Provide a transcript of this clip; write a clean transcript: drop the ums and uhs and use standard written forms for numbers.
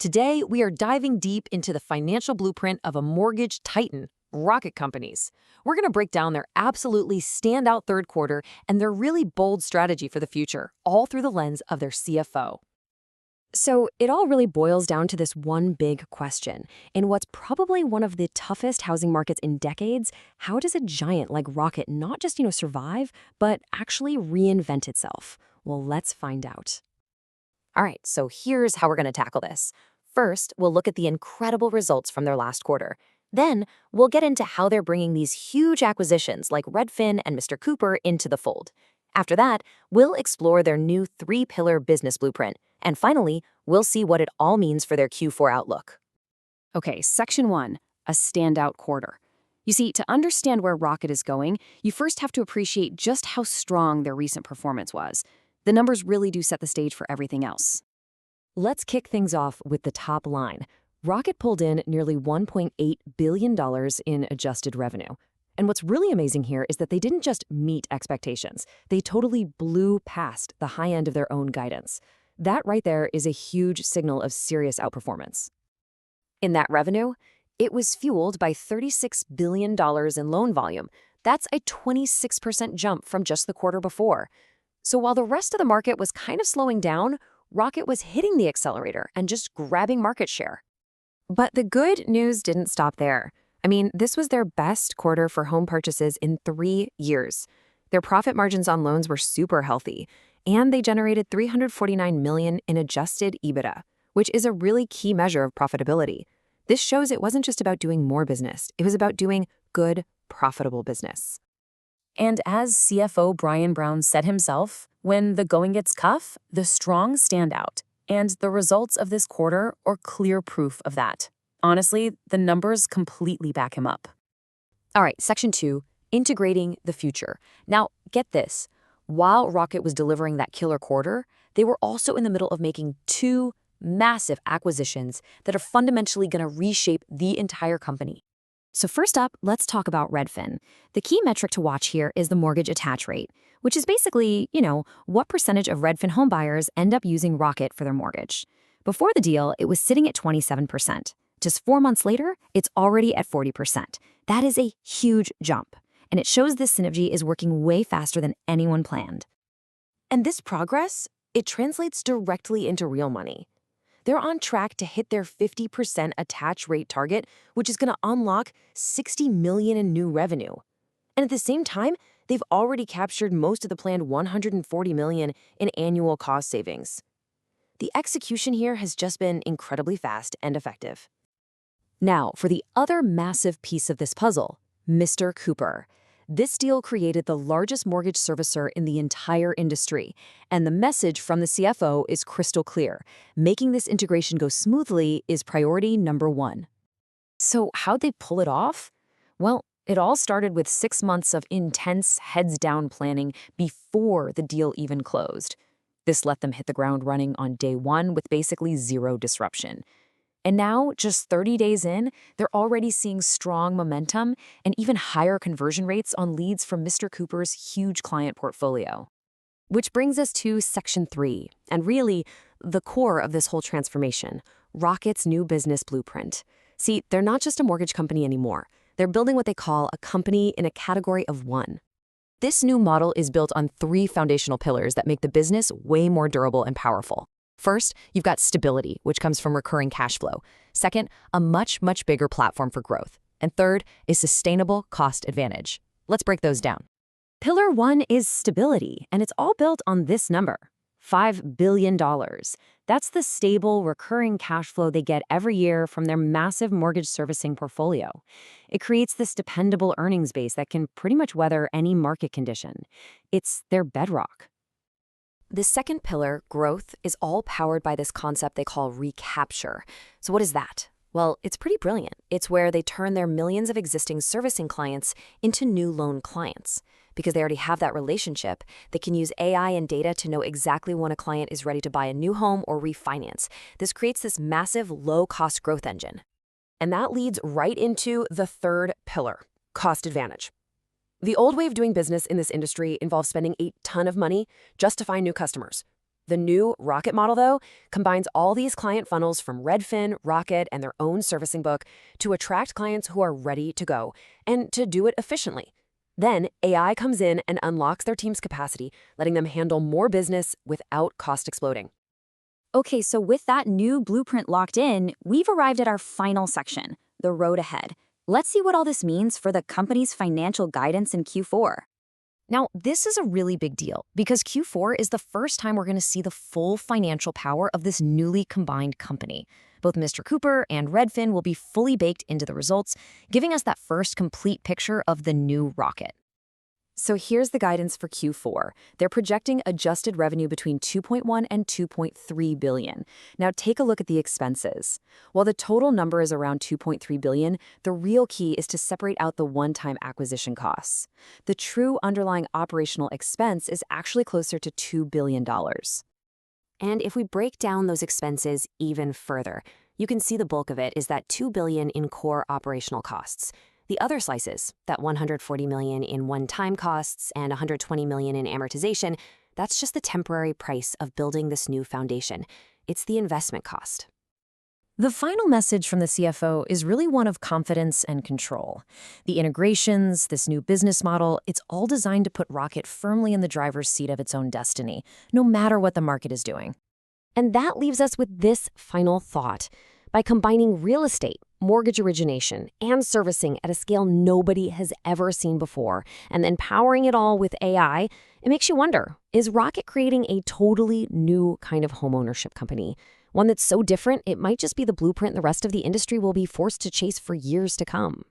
Today, we are diving deep into the financial blueprint of a mortgage titan, Rocket Companies. We're going to break down their absolutely standout third quarter and their really bold strategy for the future, all through the lens of their CFO. So it all really boils down to this one big question. In what's probably one of the toughest housing markets in decades, how does a giant like Rocket not just, survive, but actually reinvent itself? Well, let's find out. All right, so here's how we're going to tackle this. First, we'll look at the incredible results from their last quarter. Then, we'll get into how they're bringing these huge acquisitions like Redfin and Mr. Cooper into the fold. After that, we'll explore their new three-pillar business blueprint. And finally, we'll see what it all means for their Q4 outlook. Okay, Section 1, a standout quarter. You see, to understand where Rocket is going, you first have to appreciate just how strong their recent performance was. The numbers really do set the stage for everything else. Let's kick things off with the top line. Rocket pulled in nearly $1.8 billion in adjusted revenue. And what's really amazing here is that they didn't just meet expectations. They totally blew past the high end of their own guidance. That right there is a huge signal of serious outperformance. In that revenue, it was fueled by $36 billion in loan volume. That's a 26% jump from just the quarter before. So while the rest of the market was kind of slowing down, Rocket was hitting the accelerator and just grabbing market share. But the good news didn't stop there. I mean, this was their best quarter for home purchases in 3 years. Their profit margins on loans were super healthy, and they generated $349 million in adjusted EBITDA, which is a really key measure of profitability. This shows it wasn't just about doing more business, it was about doing good, profitable business. And as CFO Brian Brown said himself, when the going gets tough, the strong stand out. And the results of this quarter are clear proof of that. Honestly, the numbers completely back him up. All right, Section 2, integrating the future. Now, get this. While Rocket was delivering that killer quarter, they were also in the middle of making 2 massive acquisitions that are fundamentally going to reshape the entire company. So first up, let's talk about Redfin. The key metric to watch here is the mortgage attach rate, which is basically, what percentage of Redfin homebuyers end up using Rocket for their mortgage. Before the deal, it was sitting at 27%. Just 4 months later, it's already at 40%. That is a huge jump, and it shows this synergy is working way faster than anyone planned. And this progress, it translates directly into real money. They're on track to hit their 50% attach rate target, which is going to unlock $60 million in new revenue. And at the same time, they've already captured most of the planned $140 million in annual cost savings. The execution here has just been incredibly fast and effective. Now, for the other massive piece of this puzzle, Mr. Cooper. This deal created the largest mortgage servicer in the entire industry, and the message from the CFO is crystal clear. Making this integration go smoothly is priority number 1. So how'd they pull it off? Well, it all started with 6 months of intense heads-down planning before the deal even closed. This let them hit the ground running on day 1 with basically zero disruption. And now, just 30 days in, they're already seeing strong momentum and even higher conversion rates on leads from Mr. Cooper's huge client portfolio. Which brings us to Section 3, and really, the core of this whole transformation, Rocket's new business blueprint. See, they're not just a mortgage company anymore. They're building what they call a company in a category of one. This new model is built on 3 foundational pillars that make the business way more durable and powerful. First, you've got stability, which comes from recurring cash flow. Second, a much bigger platform for growth. And third, a sustainable cost advantage. Let's break those down. Pillar 1 is stability, and it's all built on this number, $5 billion. That's the stable, recurring cash flow they get every year from their massive mortgage servicing portfolio. It creates this dependable earnings base that can pretty much weather any market condition. It's their bedrock. The second pillar, growth, is all powered by this concept they call recapture. So what is that? Well, it's pretty brilliant. It's where they turn their millions of existing servicing clients into new loan clients. Because they already have that relationship, they can use AI and data to know exactly when a client is ready to buy a new home or refinance. This creates this massive low-cost growth engine. And that leads right into the third pillar, cost advantage. The old way of doing business in this industry involves spending a ton of money just to find new customers. The new Rocket model, though, combines all these client funnels from Redfin, Rocket, and their own servicing book to attract clients who are ready to go, and to do it efficiently. Then AI comes in and unlocks their team's capacity, letting them handle more business without cost exploding. Okay, so with that new blueprint locked in, we've arrived at our final section, the road ahead. Let's see what all this means for the company's financial guidance in Q4. Now, this is a really big deal because Q4 is the first time we're going to see the full financial power of this newly combined company. Both Mr. Cooper and Redfin will be fully baked into the results, giving us that first complete picture of the new Rocket. So here's the guidance for Q4. They're projecting adjusted revenue between $2.1 and $2.3 billion. Now take a look at the expenses. While the total number is around $2.3 billion, the real key is to separate out the one-time acquisition costs. The true underlying operational expense is actually closer to $2 billion. And if we break down those expenses even further, you can see the bulk of it is that $2 billion in core operational costs. The other slices, that $140 million in one-time costs and $120 million in amortization, that's just the temporary price of building this new foundation. It's the investment cost. The final message from the CFO is really one of confidence and control. The integrations, this new business model, it's all designed to put Rocket firmly in the driver's seat of its own destiny, no matter what the market is doing. And that leaves us with this final thought. By combining real estate, mortgage origination, and servicing at a scale nobody has ever seen before, and then powering it all with AI, it makes you wonder, is Rocket creating a totally new kind of homeownership company? One that's so different, it might just be the blueprint the rest of the industry will be forced to chase for years to come.